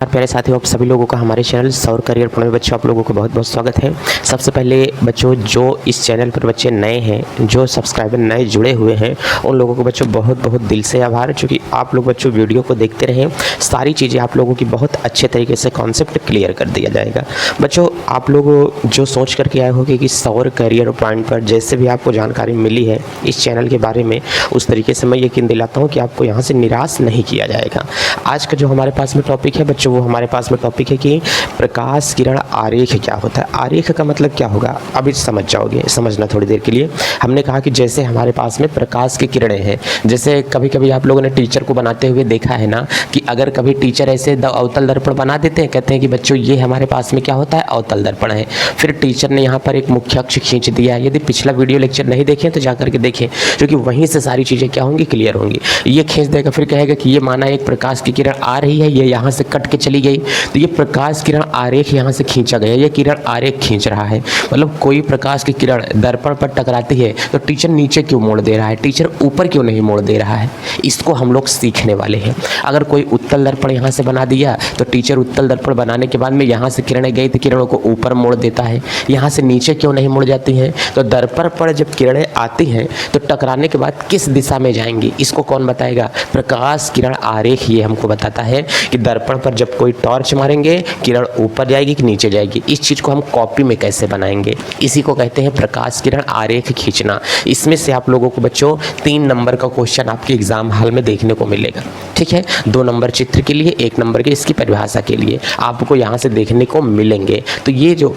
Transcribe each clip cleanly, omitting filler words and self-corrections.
प्यारे साथियों, आप सभी लोगों का हमारे चैनल सौर करियर पढ़ने में बच्चों आप लोगों को बहुत बहुत स्वागत है। सबसे पहले बच्चों जो इस चैनल पर बच्चे नए हैं, जो सब्सक्राइबर नए जुड़े हुए हैं, उन लोगों को बच्चों बहुत बहुत दिल से आभार, क्योंकि आप लोग बच्चों वीडियो को देखते रहें। सारी चीज़ें आप लोगों की बहुत अच्छे तरीके से कॉन्सेप्ट क्लियर कर दिया जाएगा। बच्चों आप लोग जो सोच करके आए होंगे कि सौर करियर पॉइंट पर जैसे भी आपको जानकारी मिली है इस चैनल के बारे में, उस तरीके से मैं यकीन दिलाता हूँ कि आपको यहाँ से निराश नहीं किया जाएगा। आज का जो हमारे पास में टॉपिक है बच्चों, वो हमारे पास में टॉपिक है कि प्रकाश किरण आरेख क्या होता है। आरेख का मतलब क्या होगा अभी समझ जाओगे, समझना थोड़ी देर के लिए। हमने कहा कि जैसे हमारे पास में प्रकाश की किरणें हैं, जैसे कभी कभी आप लोगों ने टीचर को बनाते हुए देखा है ना कि अगर कभी टीचर ऐसे अवतल दर्पण बना देते हैं, कहते हैं कि बच्चों ये हमारे पास में क्या होता है, अवतल दर्पण है। फिर टीचर ने यहाँ पर एक मुख्य अक्ष खींच दिया है। यदि पिछला वीडियो लेक्चर नहीं देखें तो जाकर के देखें, क्योंकि वहीं से सारी चीज़ें क्या होंगी, क्लियर होंगी। ये खींच देगा, फिर कहेगा कि ये माना एक प्रकाश की किरण आ रही है, ये यहाँ से कट के चली गई, तो ये प्रकाश किरण आरेख यहाँ से खींचा गया, ये किरण आरेख खींच रहा है। मतलब कोई प्रकाश की किरण दर्पण पर टकराती है तो टीचर नीचे क्यों मोड़ दे रहा है, टीचर ऊपर क्यों नहीं मोड़ दे रहा है, इसको हम लोग सीखने वाले हैं। अगर कोई उत्तल दर्पण यहाँ से बना दिया तो टीचर उत्तल दर्पण बनाने के बाद में यहाँ से किरणें गई तो किरणों को ऊपर मोड़ देता है, यहाँ से नीचे क्यों नहीं मुड़ जाती हैं। तो दर्पण पर जब किरणें आती हैं तो टकराने के बाद किस दिशा में जाएंगी, इसको कौन बताएगा, प्रकाश किरण आरेख ये हमको बताता है कि दर्पण पर जब कोई टॉर्च मारेंगे किरण ऊपर जाएगी कि नीचे जाएगी। इस चीज़ को हम कॉपी में कैसे बनाएंगे, इसी को कहते हैं प्रकाश किरण आरेख खींचना। इसमें से आप लोगों को बच्चों 3 नंबर का क्वेश्चन आपके एग्जाम हॉल में देखने को मिलेगा। ठीक है, 2 नंबर चित्र के लिए, 1 नंबर के इसकी परिभाषा के लिए आपको यहाँ से देखने को मिलेंगे। तो ये जो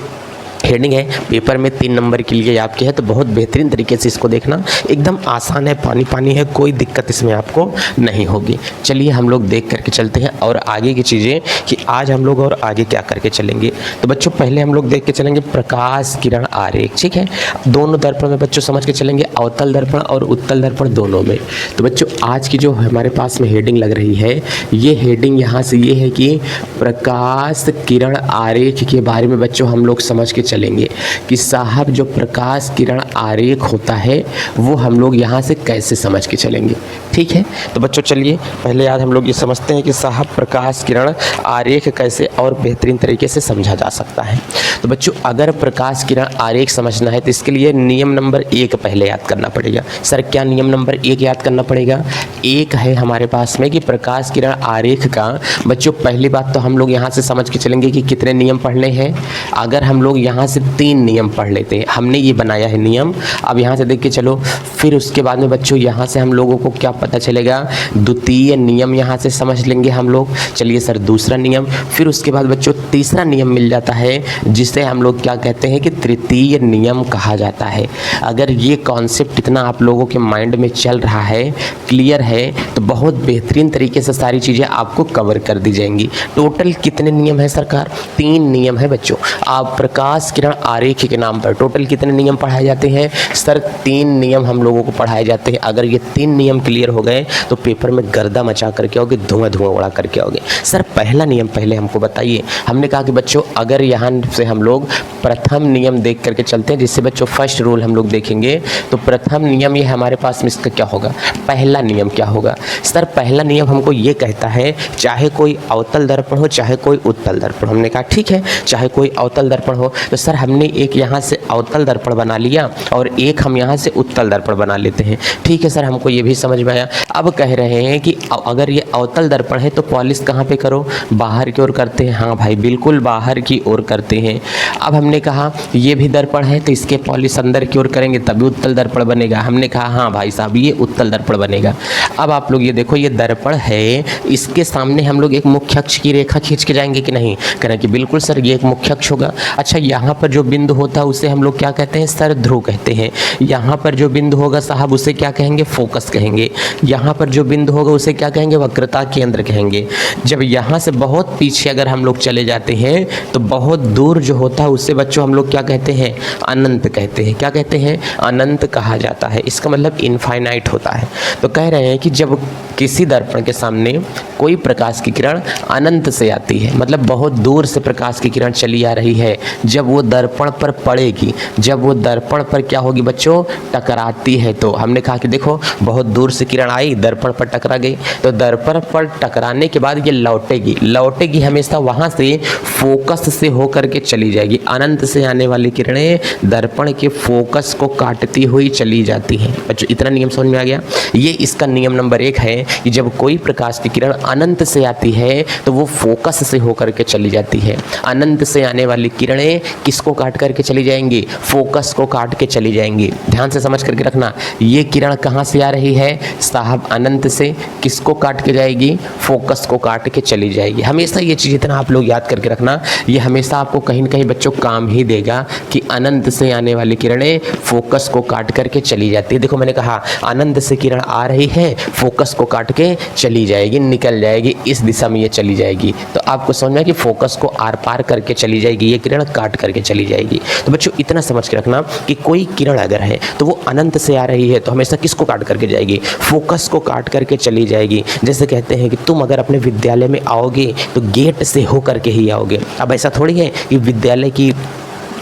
हेडिंग है पेपर में 3 नंबर के लिए आपके है, तो बहुत बेहतरीन तरीके से इसको देखना, एकदम आसान है, पानी पानी है, कोई दिक्कत इसमें आपको नहीं होगी। चलिए हम लोग देख करके चलते हैं और आगे की चीज़ें कि आज हम लोग और आगे क्या करके चलेंगे। तो बच्चों पहले हम लोग देख के चलेंगे प्रकाश किरण आरेख। ठीक है, दोनों दर्पण में बच्चों समझ के चलेंगे, अवतल दर्पण और उत्तल दर्पण दोनों में। तो बच्चों आज की जो हमारे पास में हेडिंग लग रही है, ये हेडिंग यहाँ से ये है कि प्रकाश किरण आरेख के बारे में बच्चों हम लोग समझ के चलेंगे कि साहब जो प्रकाश किरण आरेख होता है वो हम लोग यहाँ से कैसे समझ के चलेंगे। ठीक है, तो बच्चों चलिए पहले आज हम लोग ये समझते हैं कि साहब प्रकाश किरण आरेख कैसे और बेहतरीन तरीके से समझा जा सकता है। तो बच्चों अगर प्रकाश किरण आरेख समझना है तो इसके लिए नियम नंबर 1 पहले याद करना पड़ेगा। सर क्या नियम नंबर 1 याद करना पड़ेगा? एक है हमारे पास में कि प्रकाश किरण आरेख का बच्चों पहली बात तो हम लोग यहाँ से समझ के चलेंगे कि कितने नियम पढ़ने हैं। अगर हम लोग यहाँ से 3 नियम पढ़ लेते हैं, हमने ये बनाया है नियम, अब यहाँ से देख के चलो, फिर उसके बाद में बच्चों यहाँ से हम लोगों को क्या पता चलेगा, द्वितीय नियम यहाँ से समझ लेंगे हम लोग। चलिए सर दूसरा नियम, फिर उसके बाद बच्चों तीसरा नियम मिल जाता है जिसे हम लोग क्या कहते हैं कि तृतीय नियम कहा जाता है। अगर ये कॉन्सेप्ट इतना आप लोगों के माइंड में चल रहा है, क्लियर है, तो बहुत बेहतरीन तरीके से सारी चीज़ें आपको कवर कर दी जाएंगी। टोटल कितने नियम है सरकार? 3 नियम है बच्चों। आप प्रकाश किरण आरेख के नाम पर टोटल कितने नियम पढ़ाए जाते हैं? सर 3 नियम हम लोगों को पढ़ाए जाते हैं। अगर ये 3 नियम क्लियर हो गए तो पेपर में गर्दा मचा करके आओगे, धुआं धुआं उड़ा करके आओगे। सर पहला नियम पहले हमको बताइए। हमने कहा कि बच्चों अगर यहाँ से हम लोग प्रथम नियम देख करके चलते हैं, जिससे बच्चों फर्स्ट रूल हम लोग देखेंगे, तो प्रथम नियम ये हमारे पास में इसका क्या होगा, पहला नियम क्या होगा? सर पहला नियम हमको ये कहता है चाहे कोई अवतल दर्पण हो चाहे कोई उत्तल दर्पण। हमने कहा ठीक है, चाहे कोई अवतल दर्पण हो, तो सर हमने एक यहाँ से अवतल दर्पण बना लिया और एक हम यहाँ से उत्तल दर्पण बना लेते हैं। ठीक है सर, हमको ये भी समझ में आया। अब कह रहे हैं कि अगर ये अवतल दर्पण है तो पॉलिश कहाँ पे करो, बाहर की ओर करते हैं। हाँ भाई बिल्कुल बाहर की ओर करते हैं। अब हमने कहा ये भी दर्पण है तो इसके पॉलिश अंदर की ओर करेंगे तभी उत्तल दर्पण बनेगा। हमने कहा हाँ भाई साहब ये उत्तल दर्पण बनेगा। अब आप लोग ये देखो, ये दर्पण है, इसके सामने हम लोग एक मुख्य अक्ष की रेखा खींच के जाएंगे कि नहीं? कह रहे हैं कि बिल्कुल सर ये एक मुख्य अक्ष होगा। अच्छा यहाँ पर जो बिंदु होता है उसे हम लोग क्या कहते हैं? सर ध्रुव कहते हैं। यहाँ पर जो बिंदु होगा साहब उसे क्या कहेंगे? फोकस कहेंगे। यहाँ पर जो बिंदु होगा उसे क्या कहेंगे? वक्रता केंद्र कहेंगे। जब यहाँ से बहुत पीछे अगर हम लोग चले जाते हैं तो बहुत दूर जो होता है उससे बच्चों हम लोग क्या कहते हैं? अनंत कहते हैं। क्या कहते हैं? अनंत कहा जाता है। इसका मतलब इनफाइनाइट होता है। तो कह रहे हैं कि जब किसी दर्पण के सामने कोई प्रकाश की किरण अनंत से आती है, मतलब बहुत दूर से प्रकाश की किरण चली आ रही है, जब वो दर्पण पर पड़ेगी, जब वो दर्पण पर क्या होगी बच्चों? टकराती है। तो हमने कहा कि देखो बहुत दूर से किरण किरण आई, दर्पण पर टकरा गई, तो दर्पण पर टकराने के बाद ये लौटेगी हमेशा वहाँ से फोकस से होकर के चली जाएगी। अनंत से आने वाली किरणें दर्पण के फोकस को काटती हुई चली जाती हैं। बच्चों इतना नियम समझ में आ गया। ये इसका नियम नंबर 1 है कि जब कोई प्रकाश की किरण अनंत से आती है तो वो फोकस से होकर के चली जाती है। अनंत से आने वाली किरणें किसको काट करके चली जाएंगी? फोकस को काट के चली जाएंगी। ध्यान से समझ करके रखना, ये किरण कहाँ से आ रही है साहब? अनंत से। किसको काट के जाएगी? फोकस को काट के चली जाएगी। हमेशा ये चीज़ इतना आप लोग याद करके रखना, ये हमेशा आपको कहीं न कहीं बच्चों काम ही देगा कि अनंत से आने वाली किरणें फोकस को काट करके चली जाती है। देखो मैंने कहा अनंत से किरण आ रही है, फोकस को काट के चली जाएगी, निकल जाएगी, इस दिशा में ये चली जाएगी। तो आपको समझ में आया कि फोकस को आर पार करके चली जाएगी, ये किरण काट करके चली जाएगी। तो बच्चों इतना समझ के रखना कि कोई किरण अगर है तो वो अनंत से आ रही है तो हमेशा किसको काट करके जाएगी? फोकस को काट करके चली जाएगी। जैसे कहते हैं कि तुम अगर अपने विद्यालय में आओगे तो गेट से होकर के ही आओगे। अब ऐसा थोड़ी है कि विद्यालय की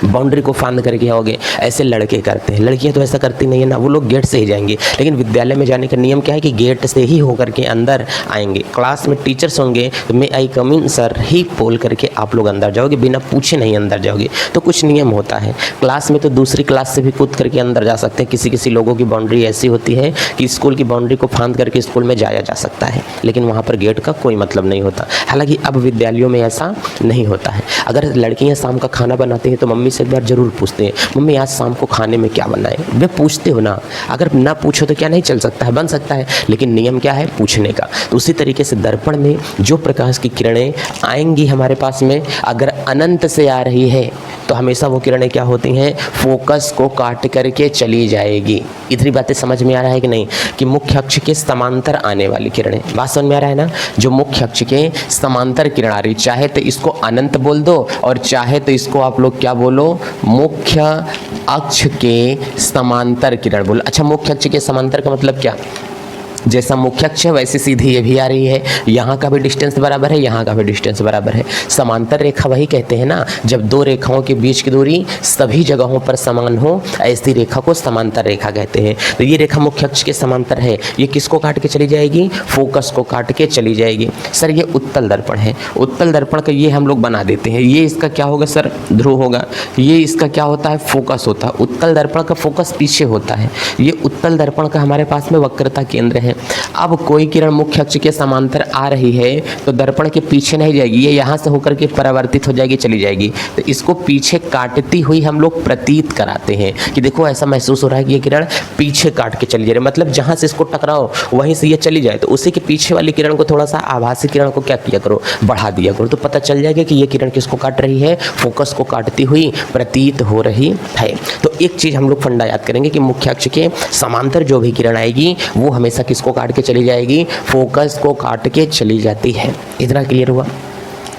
बाउंड्री को फांद करके आओगे, ऐसे लड़के करते हैं। लड़कियां तो ऐसा करती नहीं है ना, वो लोग गेट से ही जाएंगे। लेकिन विद्यालय में जाने का नियम क्या है कि गेट से ही होकर के अंदर आएंगे। क्लास में टीचर्स होंगे तो मे आई कम इन सर ही बोल करके आप लोग अंदर जाओगे, बिना पूछे नहीं अंदर जाओगे। तो कुछ नियम होता है। क्लास में तो दूसरी क्लास से भी कूद करके अंदर जा सकते हैं। किसी किसी लोगों की बाउंड्री ऐसी होती है कि स्कूल की बाउंड्री को फांद करके स्कूल में जाया जा सकता है, लेकिन वहाँ पर गेट का कोई मतलब नहीं होता। हालांकि अब विद्यालयों में ऐसा नहीं होता है। अगर लड़कियाँ शाम का खाना बनाती हैं तो मम्मी से एक बार जरूर पूछते हैं, मम्मी आज शाम को खाने में क्या बनाए? वे पूछते हो ना, अगर ना पूछो तो क्या नहीं चल सकता है? बन सकता है, लेकिन नियम क्या है? पूछने का। तो उसी तरीके से दर्पण में जो प्रकाश की किरणें आएंगी हमारे पास में, अगर अनंत से आ रही है तो हमेशा वो किरणें क्या होती हैं? फोकस को काट करके चली जाएगी। इतनी बातें समझ में आ रहा है कि नहीं? कि मुख्य अक्ष के समांतर आने वाली किरणें, बात समझ में आ रहा है ना? जो मुख्य अक्ष के समांतर किरण आ रही, चाहे तो इसको अनंत बोल दो और चाहे तो इसको आप लोग क्या बोलो? मुख्य अक्ष के समांतर किरण बोलो। अच्छा, मुख्य अक्ष के समांतर का मतलब क्या? जैसा मुख्य अक्ष है वैसे सीधी ये भी आ रही है, यहाँ का भी डिस्टेंस बराबर है, यहाँ का भी डिस्टेंस बराबर है। समांतर रेखा वही कहते हैं ना, जब दो रेखाओं के बीच की दूरी सभी जगहों पर समान हो, ऐसी रेखा को समांतर रेखा कहते हैं। तो ये रेखा मुख्य अक्ष के समांतर है, ये किसको काट के चली जाएगी? फोकस को काट के चली जाएगी। सर ये उत्तल दर्पण है, उत्तल दर्पण का ये हम लोग बना देते हैं। ये इसका क्या होगा सर? ध्रुव होगा। ये इसका क्या होता है? फोकस होता है। उत्तल दर्पण का फोकस पीछे होता है। ये उत्तल दर्पण का हमारे पास में वक्रता केंद्र है। अब कोई किरण मुख्य अक्ष के समांतर आ रही है तो दर्पण के पीछे नहीं जाएगी, ये यहाँ से होकर के परावर्तित हो जाएगी, चली जाएगी। तो इसको पीछे काटती हुई हम लोग प्रतीत कराते हैं कि देखो ऐसा महसूस हो रहा है कि ये किरण पीछे काट के चली जा रही है, मतलब जहाँ से इसको टकराओ वहीं से ये चली जाए। तो उसी के पीछे वाली किरण को थोड़ा सा, आभासी किरण को क्या किया करो? बढ़ा दिया करो, तो पता चल जाएगा कि ये किरण किसको काट रही है? फोकस को काटती हुई प्रतीत हो रही है। तो एक चीज़ हम लोग फंडा याद करेंगे कि मुख्य अक्ष के समांतर जो भी किरण आएगी वो हमेशा किसको काट के चली जाएगी? फोकस को काट के चली जाती है। इतना क्लियर हुआ?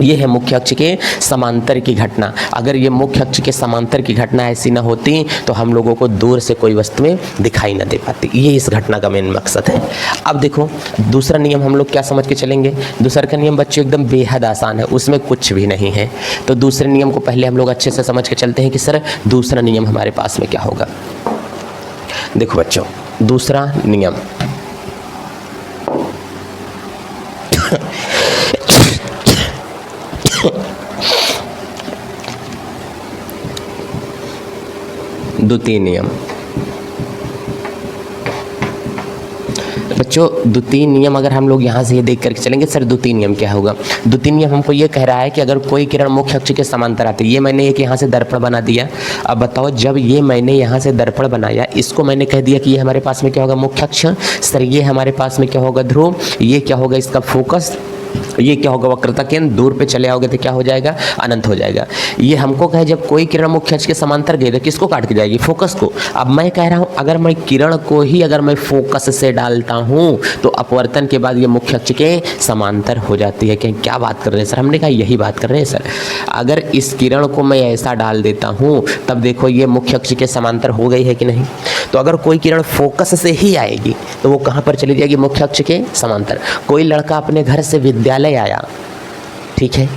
ये है मुख्य अक्ष के समांतर की घटना। अगर ये मुख्य अक्ष के समांतर की घटना ऐसी ना होती तो हम लोगों को दूर से कोई वस्तुएं दिखाई ना दे पाती। ये इस घटना का मेन मकसद है। अब देखो दूसरा नियम हम लोग क्या समझ के चलेंगे? दूसरा का नियम बच्चों एकदम बेहद आसान है, उसमें कुछ भी नहीं है। तो दूसरे नियम को पहले हम लोग अच्छे से समझ के चलते हैं कि सर दूसरा नियम हमारे पास में क्या होगा। देखो बच्चों, दूसरा नियम द्वितीय नियम। बच्चों द्वितीय नियम अगर हम लोग यहाँ से ये देख करके चलेंगे, सर द्वितीय नियम क्या होगा? द्वितीय नियम हमको ये कह रहा है कि अगर कोई किरण मुख्य अक्ष के समांतर आती है, ये मैंने एक यहाँ से दर्पण बना दिया। अब बताओ, जब ये मैंने यहाँ से दर्पण बनाया, इसको मैंने कह दिया कि ये हमारे पास में क्या होगा? मुख्य अक्ष। सर ये हमारे पास में क्या होगा? ध्रुव। ये क्या होगा? इसका फोकस। ये क्या होगा? वक्रता केंद्र। दूर पे चले आओगे तो क्या हो जाएगा? अनंत हो जाएगा। ये हमको कहे जब कोई किरण मुख्य अक्ष के समांतर गई तो किसको काट के जाएगी? फोकस को। अब मैं कह रहा हूँ अगर मैं किरण को ही अगर मैं फोकस से डालता हूँ तो अपवर्तन के बाद ये मुख्य अक्ष के समांतर हो जाती है। क्या बात कर रहे हैं सर? हमने कहा यही बात कर रहे हैं सर। अगर इस किरण को मैं ऐसा डाल देता हूँ तब देखो ये मुख्य अक्ष के समांतर हो गई है कि नहीं? तो अगर कोई किरण फोकस से ही आएगी तो वो कहाँ पर चली जाएगी? मुख्य अक्ष के समांतर। कोई लड़का अपने घर से विद्यालय आया, ठीक है,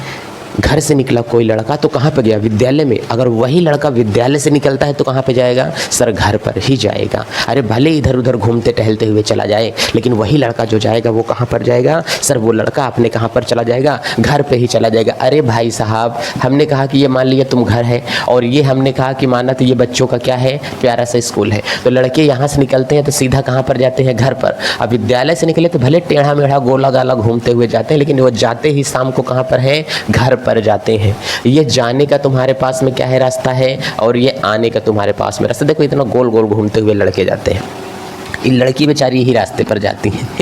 घर से निकला कोई लड़का तो कहाँ पर गया? विद्यालय में। अगर वही लड़का विद्यालय से निकलता है तो कहाँ पे जाएगा? सर घर पर ही जाएगा। अरे भले इधर उधर घूमते टहलते हुए चला जाए, लेकिन वही लड़का जो जाएगा वो कहाँ पर जाएगा? सर वो लड़का आपने कहाँ पर चला जाएगा? घर पे ही चला जाएगा। अरे भाई साहब, हमने कहा कि ये मान लिया तुम घर है, और ये हमने कहा कि माना तो ये बच्चों का क्या है? प्यारा सा स्कूल है। तो लड़के यहाँ से निकलते हैं तो सीधा कहाँ पर जाते हैं? घर पर। अब विद्यालय से निकले तो भले टेढ़ा मेढ़ा गोला गाला घूमते हुए जाते हैं, लेकिन वो जाते ही शाम को कहाँ पर है? घर पर जाते हैं। ये जाने का तुम्हारे पास में क्या है? रास्ता है, और ये आने का तुम्हारे पास में रास्ता। देखो इतना गोल गोल घूमते हुए लड़के जाते हैं, ये लड़की बेचारी यही रास्ते पर जाती हैं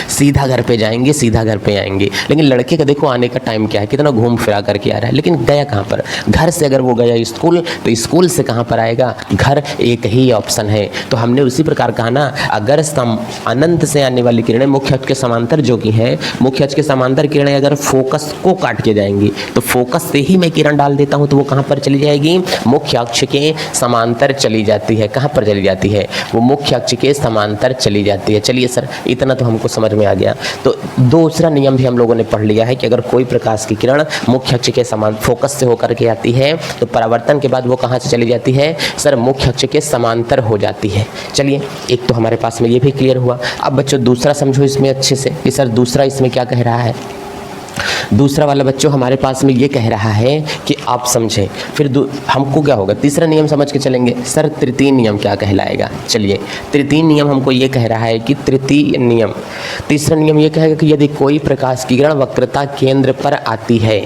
सीधा घर पे जाएंगे, सीधा घर पे आएंगे। लेकिन लड़के का देखो आने का टाइम क्या है, कितना घूम फिरा करके आ रहा है, लेकिन गया कहाँ पर? घर से। अगर वो गया स्कूल तो स्कूल से कहाँ पर आएगा? घर। एक ही ऑप्शन है। तो हमने उसी प्रकार कहा ना, अगर अनंत से आने वाली किरणें मुख्य अक्ष के समांतर जो कि है, मुख्य अक्ष के समांतर किरणें अगर फोकस को काट के जाएंगी तो फोकस से ही मैं किरण डाल देता हूँ तो वो कहाँ पर चली जाएगी? मुख्य अक्ष के समांतर चली जाती है। कहाँ पर चली जाती है? वो मुख्य अक्ष के समांतर चली जाती है। चलिए सर, इतना तो हमको समझ में आ गया। तो दूसरा नियम भी हम लोगों ने पढ़ लिया है कि अगर कोई प्रकाश की किरण मुख्य अक्ष के समान फोकस से होकर के आती है तो परावर्तन के बाद वो कहाँ से चली जाती है? सर मुख्य अक्ष के समांतर हो जाती है। चलिए, एक तो हमारे पास में ये भी क्लियर हुआ। अब बच्चों दूसरा समझो इसमें अच्छे से कि सर दूसरा इसमें क्या कह रहा है। दूसरा वाला बच्चों हमारे पास में ये कह रहा है कि आप समझें, फिर हमको क्या होगा? तीसरा नियम समझ के चलेंगे। सर तृतीय नियम क्या कहलाएगा? चलिए, तृतीय नियम हमको ये कह रहा है कि तृतीय नियम, तीसरा नियम ये कहेगा कि यदि कोई प्रकाश की किरण वक्रता केंद्र पर आती है,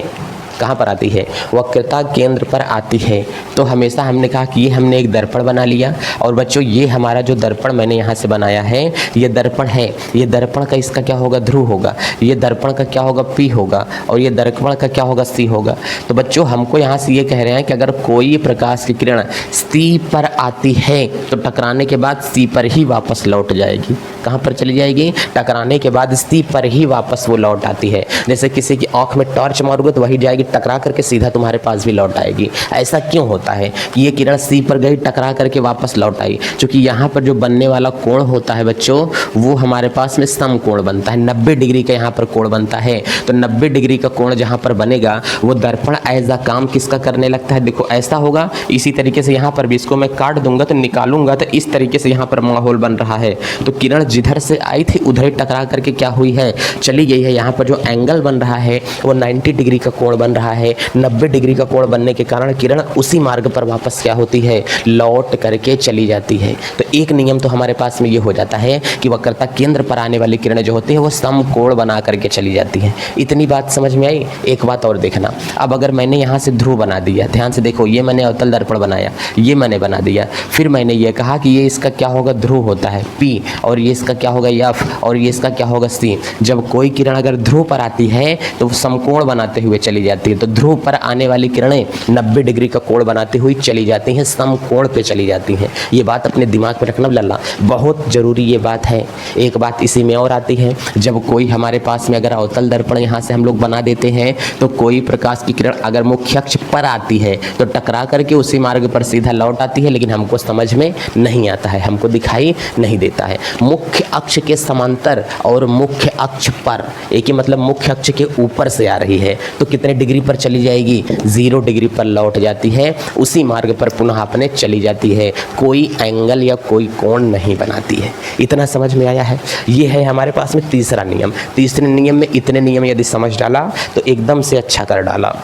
कहाँ पर आती है? वक्रता केंद्र पर आती है, तो हमेशा हमने कहा कि ये हमने एक दर्पण बना लिया। और बच्चों ये हमारा जो दर्पण मैंने यहाँ से बनाया है ये दर्पण है। ये दर्पण का इसका क्या होगा? ध्रुव होगा। ये दर्पण का क्या होगा? P होगा। और ये दर्पण का क्या होगा? C होगा। तो बच्चों हमको यहाँ से ये कह रहे हैं कि अगर कोई प्रकाश की किरण C पर आती है तो टकराने के बाद C पर ही वापस लौट जाएगी। कहाँ पर चली जाएगी? टकराने के बाद C पर ही वापस वो लौट आती है। जैसे किसी की आँख में टॉर्च मारोगे तो वही जाएगी, टकरा करके सीधा तुम्हारे पास भी लौट आएगी। ऐसा क्यों होता है कि ये किरण C पर गई, टकरा करके वापस लौट आई? क्योंकि यहाँ पर जो बनने वाला कोण होता है बच्चों वो हमारे पास में समकोण बनता है। 90 डिग्री का यहाँ पर कोण बनता है। तो 90 डिग्री का कोण जहाँ पर बनेगा वो दर्पण ऐसा काम किसका करने लगता है? देखो ऐसा होगा। इसी तरीके से यहाँ पर भी इसको मैं काट दूंगा तो निकालूंगा तो इस तरीके से यहाँ पर माहौल बन रहा है। तो किरण जिधर से आई थी उधर ही टकरा करके क्या हुई है? चली गई है। यहाँ पर जो एंगल बन रहा है वो 90 डिग्री का कोण बन रहा है। 90 डिग्री का कोण बनने के कारण किरण उसी मार्ग पर वापस क्या होती है? लौट करके चली जाती है। तो एक नियम तो हमारे पास में ये हो जाता है कि वक्रता केंद्र पर आने वाली किरणें जो होती है वो समकोण बना करके चली जाती हैं। इतनी बात समझ में आई? एक बात और देखना, अब अगर मैंने यहाँ से ध्रुव बना दिया, ध्यान से देखो, ये मैंने अवतल दर्पण बनाया, ये मैंने बना दिया, फिर मैंने ये कहा कि ये इसका क्या होगा? ध्रुव होता है P, और ये इसका क्या होगा? F, और ये इसका क्या होगा? C। जब कोई किरण अगर ध्रुव पर आती है तो वो समकोण बनाते हुए चली जाती है। तो ध्रुव पर आने वाली किरणें 90 डिग्री का कोण बनाते हुए चली जाती हैं, समकोण पे चली जाती हैं। ये बात अपने दिमाग में रखना लल्ला, बहुत जरूरी ये बात है। एक बात इसी में और आती है, जब कोई हमारे पास में अगर अवतल दर्पण यहाँ से हम लोग बना देते हैं तो कोई प्रकाश की किरण अगर मुख्य अक्ष पर आती है तो टकरा करके उसी मार्ग पर सीधा लौट आती है, लेकिन हमको समझ में नहीं आता है, हमको दिखाई नहीं देता है। मुख्य अक्ष के समांतर और मुख्य अक्ष पर, एक ही मतलब मुख्य अक्ष के ऊपर से आ रही है तो कितने डिग्री पर चली जाएगी? 0 डिग्री पर लौट जाती है, उसी मार्ग पर पुनः अपने चली जाती है, कोई एंगल या कोई कोण नहीं बनाती है। इतना समझ में आया है? ये है हमारे पास में तीसरा नियम। तीसरे नियम में इतने नियम यदि समझ डाला तो एकदम से अच्छा कर डाला।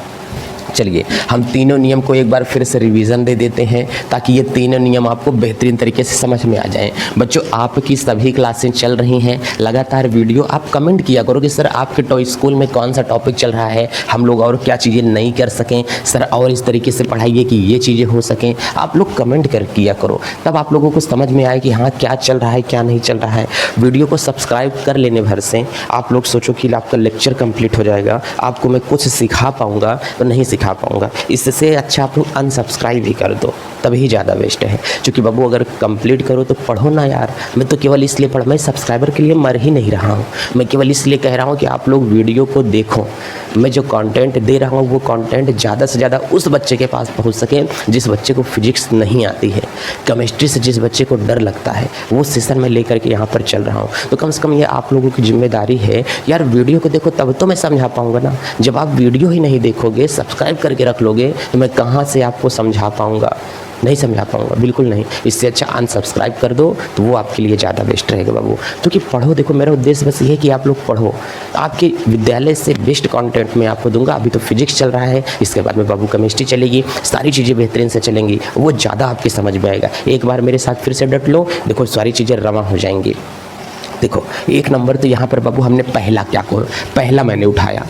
चलिए हम तीनों नियम को एक बार फिर से रिवीजन दे देते हैं ताकि ये तीनों नियम आपको बेहतरीन तरीके से समझ में आ जाएं। बच्चों आपकी सभी क्लासें चल रही हैं, लगातार वीडियो आप कमेंट किया करो कि सर आपके स्कूल में कौन सा टॉपिक चल रहा है, हम लोग और क्या चीज़ें नहीं कर सकें, सर और इस तरीके से पढ़ाइए कि ये चीज़ें हो सकें। आप लोग कमेंट कर किया करो, तब आप लोगों को समझ में आए कि हाँ क्या चल रहा है क्या नहीं चल रहा है। वीडियो को सब्सक्राइब कर लेने भर से आप लोग सोचो कि आपका लेक्चर कंप्लीट हो जाएगा, आपको मैं कुछ सिखा पाऊँगा तो नहीं सिखा पाऊँगा। इससे अच्छा आप लोग अनसब्सक्राइब ही कर दो, तभी ज़्यादा बेस्ट है। क्योंकि बाबू अगर कंप्लीट करो तो पढ़ो ना यार। मैं तो केवल इसलिए मैं सब्सक्राइबर के लिए मर ही नहीं रहा हूँ, मैं केवल इसलिए कह रहा हूँ कि आप लोग वीडियो को देखो। मैं जो कंटेंट दे रहा हूँ वो कंटेंट ज़्यादा से ज़्यादा उस बच्चे के पास पहुँच सके जिस बच्चे को फिजिक्स नहीं आती है, केमिस्ट्री से जिस बच्चे को डर लगता है, वो सेशन में लेकर के यहाँ पर चल रहा हूँ। तो कम से कम ये आप लोगों की जिम्मेदारी है यार, वीडियो को देखो तब तो मैं समझा पाऊँगा ना। जब आप वीडियो ही नहीं देखोगे, सब्सक्राइब करके रख लोगे, तो मैं कहाँ से आपको समझा पाऊँगा? नहीं समझा पाऊँगा, बिल्कुल नहीं। इससे अच्छा अनसब्सक्राइब कर दो, तो वो आपके लिए ज़्यादा बेस्ट रहेगा बाबू। क्योंकि पढ़ो, देखो मेरा उद्देश्य बस ये है कि आप लोग पढ़ो। आपके विद्यालय से बेस्ट कंटेंट मैं आपको दूंगा। अभी तो फिजिक्स चल रहा है, इसके बाद में बाबू केमिस्ट्री चलेगी, सारी चीज़ें बेहतरीन से चलेंगी, वो ज़्यादा आपकी समझ में आएगा। एक बार मेरे साथ फिर से डट लो, देखो सारी चीज़ें रवा हो जाएंगी। देखो एक नंबर तो यहाँ पर बाबू हमने पहला मैंने उठाया,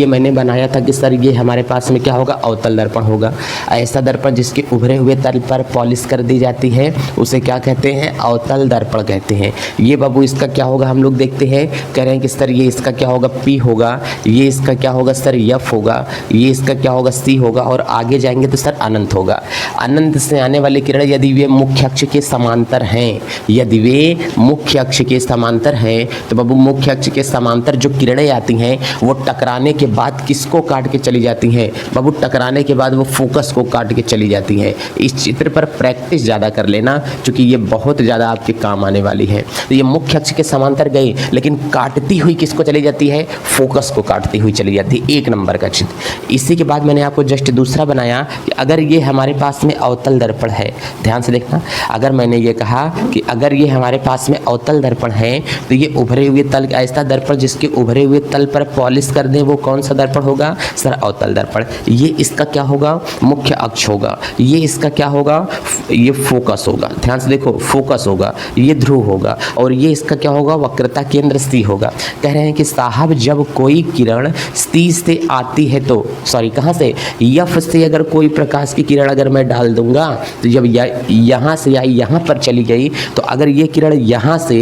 मैंने बनाया था कि सर ये हमारे पास में क्या होगा, अवतल दर्पण होगा। ऐसा दर्पण जिसके उभरे हुए तल पर पॉलिश कर दी जाती है उसे क्या कहते हैं, अवतल दर्पण कहते हैं। ये बाबू इसका क्या होगा, हम लोग देखते हैं, कह रहे हैं कि सर ये इसका क्या होगा, P होगा, ये इसका क्या होगा सर, F होगा, ये इसका क्या होगा, C होगा, और आगे जाएंगे तो सर अनंत होगा। अनंत से आने वाले किरण यदि वे मुख्य अक्ष के समांतर हैं, यदि वे मुख्य अक्ष के समांतर है तो बाबू मुख्य अक्ष के समांतर जो किरणें आती हैं वो टकराने के बाद किसको काट के चली जाती हैं बाबू, टकराने के बाद वो फोकस को काट के चली जाती हैं। इस चित्र पर प्रैक्टिस ज़्यादा कर लेना, क्योंकि ये बहुत ज़्यादा आपके काम आने वाली है। तो ये मुख्य अक्ष के समांतर गई, लेकिन काटती हुई किसको चली जाती है, फोकस को काटती हुई चली जाती है। एक नंबर का चित्र। इसी के बाद मैंने आपको जस्ट दूसरा बनाया कि अगर ये हमारे पास में अवतल दर्पण है, ध्यान से देखना, अगर मैंने ये कहा कि अगर ये हमारे पास में अवतल दर्पण है तो ये उभरे हुए तल, ऐसा दर्पण जिसके उभरे हुए तल पर पॉलिश कर दें वो कौन सा दर्पण होगा सर, अवतल दर्पण। ये इसका क्या होगा, मुख्य अक्ष होगा। ये इसका क्या होगा, ये फोकस होगा। ध्यान से देखो, फोकस होगा, ये ध्रुव होगा, और ये इसका क्या होगा, वक्रता केंद्र C होगा। कह रहे हैं कि साहब जब कोई किरण C से आती है तो, सॉरी कहाँ से, F से अगर कोई प्रकाश की किरण अगर मैं डाल दूंगा तो जब यहाँ से आई यहाँ पर चली गई, तो अगर ये किरण यहाँ से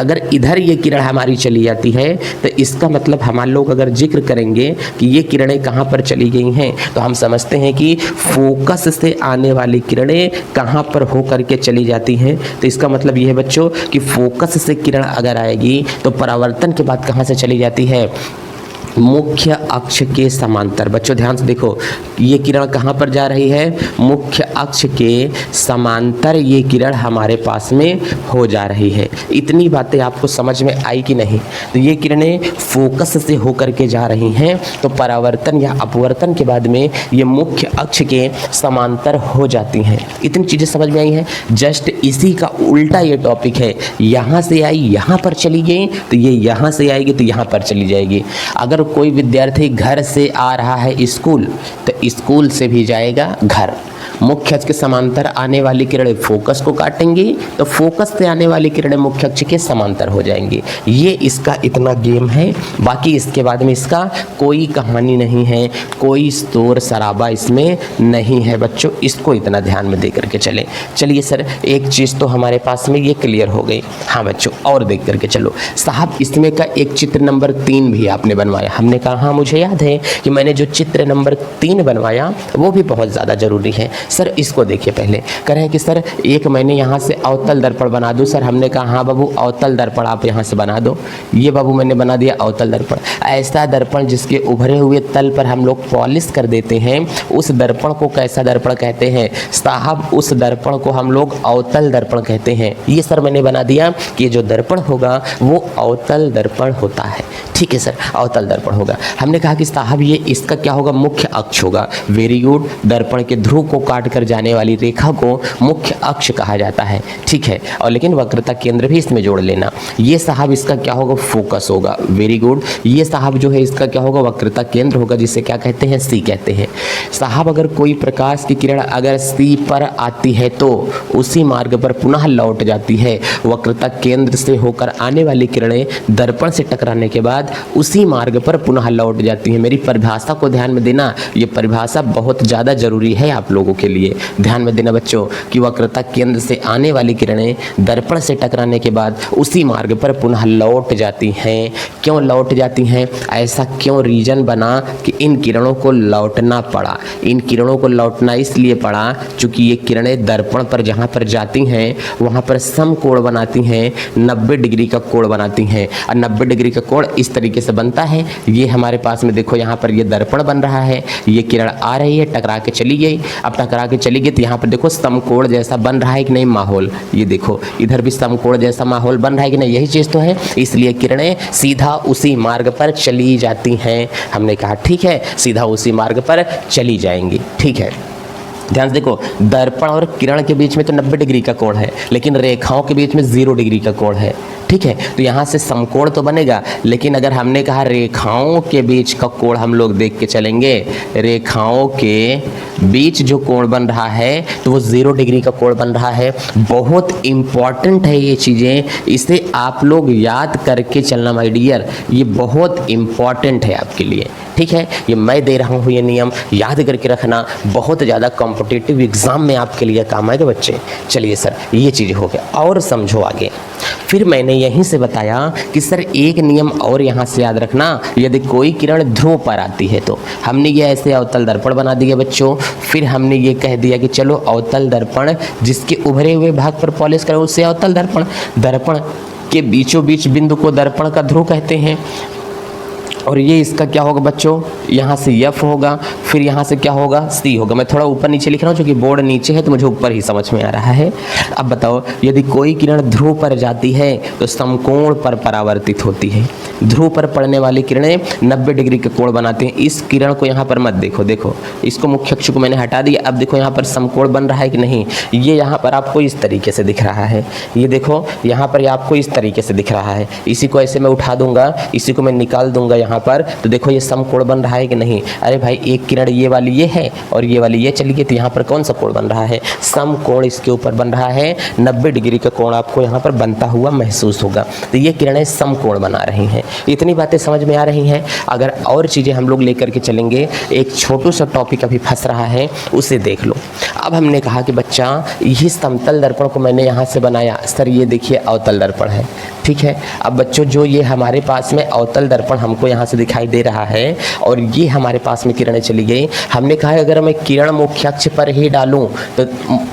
अगर इधर ये किरण हमारी चली जाती है तो इसका मतलब हम लोग अगर जिक्र करेंगे कि ये किरणें कहाँ पर चली गई हैं, तो हम समझते हैं कि फोकस से आने वाली किरणें कहाँ पर हो करके चली जाती हैं। तो इसका मतलब ये है बच्चों कि फोकस से किरण अगर आएगी तो परावर्तन के बाद कहाँ से चली जाती है, मुख्य अक्ष के समांतर। बच्चों ध्यान से देखो, ये किरण कहाँ पर जा रही है, मुख्य अक्ष के समांतर ये किरण हमारे पास में हो जा रही है। इतनी बातें आपको समझ में आई कि नहीं? तो ये किरणें फोकस से होकर के जा रही हैं, तो परावर्तन या अपवर्तन के बाद में ये मुख्य अक्ष के समांतर हो जाती हैं। इतनी चीज़ें समझ में आई हैं। जस्ट इसी का उल्टा ये टॉपिक है, यहाँ से आई यहाँ पर चली गई तो ये यहाँ से आएगी तो यहाँ पर चली जाएगी। अगर कोई विद्यार्थी घर से आ रहा है स्कूल तो स्कूल से भी जाएगा घर। मुख्य अक्ष के समांतर आने वाली किरणें फोकस को काटेंगी तो फोकस से आने वाली किरणें मुख्य अक्ष के समांतर हो जाएंगी। ये इसका इतना गेम है। बाकी इसके बाद में इसका कोई कहानी नहीं है, कोई शोर शराबा इसमें नहीं है बच्चों। इसको इतना ध्यान में दे करके चलें। चलिए सर, एक चीज़ तो हमारे पास में ये क्लियर हो गई। हाँ बच्चों, और देख करके चलो साहब, इसमें का एक चित्र नंबर 3 भी आपने बनवाया। हमने कहा हाँ मुझे याद है कि मैंने जो चित्र नंबर 3 बनवाया वो भी बहुत ज़्यादा ज़रूरी है। सर इसको देखिए, पहले कह रहे हैं कि सर एक मैंने यहाँ से अवतल दर्पण बना दूँ। सर हमने कहा हाँ बाबू, अवतल दर्पण आप यहाँ से बना दो। ये बाबू मैंने बना दिया अवतल दर्पण। ऐसा दर्पण जिसके उभरे हुए तल पर हम लोग पॉलिश कर देते हैं उस दर्पण को कैसा दर्पण कहते हैं साहब? उस दर्पण को हम लोग अवतल दर्पण कहते हैं। ये सर मैंने बना दिया कि जो दर्पण होगा वो अवतल दर्पण होता है। ठीक है सर, अवतल दर्पण होगा। हमने कहा कि साहब ये इसका क्या होगा, मुख्य अक्ष होगा। Very good. दर्पण के ध्रुव को काट कर जाने वाली रेखा को मुख्य अक्ष कहा जाता है। ठीक है, और लेकिन वक्रता केंद्र भी इसमें जोड़ लेना। ये साहब इसका क्या होगा, फोकस होगा। Very good. ये साहब जो है इसका क्या होगा, वक्रता केंद्र होगा, जिसे क्या कहते हैं, C कहते हैं। साहब अगर कोई प्रकाश की किरण अगर C पर आती है तो उसी मार्ग पर पुनः लौट जाती है। वक्रता केंद्र से होकर आने वाली किरणें दर्पण से टकराने के बाद उसी मार्ग पर पुनः लौट जाती हैं। मेरी परिभाषा को ध्यान में देना, ये परिभाषा बहुत ज़्यादा जरूरी है आप लोगों के लिए। ध्यान में देना बच्चों कि वक्रता केंद्र से आने वाली किरणें दर्पण से टकराने के बाद उसी मार्ग पर पुनः लौट जाती हैं। क्यों लौट जाती हैं? ऐसा क्यों रीजन बना कि इन किरणों को लौटना पड़ा? इन किरणों को लौटना इसलिए पड़ा क्योंकि ये किरणें दर्पण पर जहाँ पर जाती हैं वहाँ पर समकोण बनाती हैं, 90 डिग्री का कोण बनाती हैं। और 90 डिग्री का कोण इस तरीके से बनता है। ये हमारे पास में देखो यहाँ पर ये दर्पण बन रहा है, ये किरण आ रही है, टकरा के चली गई। अब टकरा के चली गई तो यहाँ पर देखो समकोण जैसा बन रहा है कि नहीं माहौल। ये देखो इधर भी समकोण जैसा माहौल बन रहा है कि नहीं, यही चीज़ तो है। इसलिए किरणें सीधा उसी मार्ग पर चली जाती हैं। हमने कहा ठीक है, सीधा उसी मार्ग पर चली जाएंगी। ठीक है, ध्यान से देखो, दर्पण और किरण के बीच में तो 90 डिग्री का कोण है, लेकिन रेखाओं के बीच में 0 डिग्री का कोण है। ठीक है, तो यहाँ से समकोण तो बनेगा, लेकिन अगर हमने कहा रेखाओं के बीच का कोण हम लोग देख के चलेंगे, रेखाओं के बीच जो कोण बन रहा है तो वो 0 डिग्री का कोण बन रहा है। बहुत इंपॉर्टेंट है ये चीज़ें, इसे आप लोग याद करके चलना माय डियर, ये बहुत इंपॉर्टेंट है आपके लिए। ठीक है, ये मैं दे रहा हूँ, ये नियम याद करके रखना, बहुत ज़्यादा कॉम्पिटिटिव एग्जाम में आपके लिए काम आएगा बच्चे। चलिए सर, ये चीज़ हो गया, और समझो आगे। फिर मैंने यहीं से बताया कि सर एक नियम और यहाँ से याद रखना, यदि कोई किरण ध्रुव पर आती है तो हमने ये ऐसे अवतल दर्पण बना दिया बच्चों। फिर हमने ये कह दिया कि चलो अवतल दर्पण जिसके उभरे हुए भाग पर पॉलिश करें उससे अवतल दर्पण। दर्पण के बीचों बीच बिंदु को दर्पण का ध्रुव कहते हैं। और ये इसका क्या होगा बच्चों, यहाँ से F होगा, फिर यहाँ से क्या होगा, C होगा। मैं थोड़ा ऊपर नीचे लिख रहा हूँ क्योंकि बोर्ड नीचे है तो मुझे ऊपर ही समझ में आ रहा है। अब बताओ, यदि कोई किरण ध्रुव पर जाती है तो समकोण पर परावर्तित होती है। ध्रुव पर पड़ने वाली किरणें 90 डिग्री के कोण बनाती हैं। इस किरण को यहाँ पर मत देखो, देखो इसको मुख्य अक्ष को मैंने हटा दिया। अब देखो यहाँ पर समकोण बन रहा है कि नहीं, ये यहाँ पर आपको इस तरीके से दिख रहा है। ये देखो यहाँ पर आपको इस तरीके से दिख रहा है। इसी को ऐसे मैं उठा दूंगा, इसी को मैं निकाल दूंगा यहाँ पर, तो देखो ये समकोण बन रहा है कि नहीं। अरे भाई, एक किरण ये वाली ये है और ये वाली ये चली गई, तो यहाँ पर कौन सा कोण बन रहा है, समकोण इसके ऊपर बन रहा है। 90 डिग्री का कोण आपको यहाँ पर बनता हुआ महसूस होगा। तो ये किरणें समकोण बना रही हैं। इतनी बातें समझ में आ रही हैं। अगर और चीज़ें हम लोग लेकर के चलेंगे, एक छोटू सा टॉपिक अभी फंस रहा है, उसे देख लो। अब हमने कहा कि बच्चा ये समतल दर्पण को मैंने यहाँ से बनाया, सर ये देखिए अवतल दर्पण है। ठीक है, अब बच्चों जो ये हमारे पास में अवतल दर्पण हमको यहाँ से दिखाई दे रहा है और ये हमारे पास में किरणें चली गई। हमने कहा अगर मैं किरण मुख्य अक्ष पर ही डालूं तो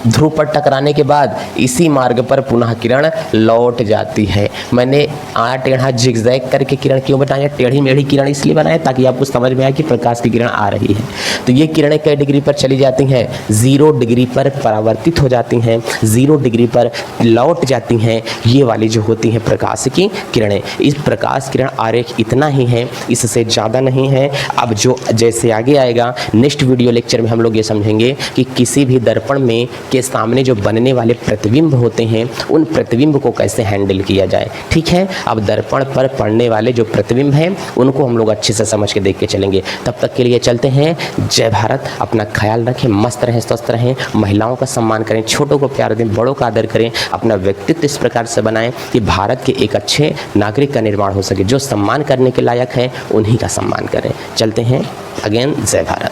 ध्रुव पर टकराने के बाद इसी मार्ग पर पुनः किरण लौट जाती है। मैंने टेढ़ा जिगजैग करके किरण क्यों बताया, टेढ़ी मेढ़ी किरण इसलिए बनाया ताकि आपको समझ में आए कि प्रकाश की किरण आ रही है। तो ये किरणें कई डिग्री पर चली जाती हैं, 0 डिग्री पर परावर्तित हो जाती हैं, 0 डिग्री पर लौट जाती हैं। ये वाली जो होती हैं प्रकाश की किरणें, इस प्रकाश किरण आरेख इतना ही है, इससे ज़्यादा नहीं है। अब जो जैसे आगे आएगा नेक्स्ट वीडियो लेक्चर में हम लोग ये समझेंगे कि किसी भी दर्पण में के सामने जो बनने वाले प्रतिबिंब होते हैं उन प्रतिबिंब को कैसे हैंडल किया जाए। ठीक है, अब दर्पण पर पड़ने वाले जो प्रतिबिंब हैं उनको हम लोग अच्छे से समझ के देख के चलेंगे। तब तक के लिए चलते हैं। जय भारत। अपना ख्याल रखें, मस्त रहें, स्वस्थ रहें, महिलाओं का सम्मान करें, छोटों को प्यार दें, बड़ों का आदर करें, अपना व्यक्तित्व इस प्रकार से बनाएं कि भारत के एक अच्छे नागरिक का निर्माण हो सके। जो सम्मान करने के लायक है उन्हीं का सम्मान करें। चलते हैं। अगेन, जय भारत।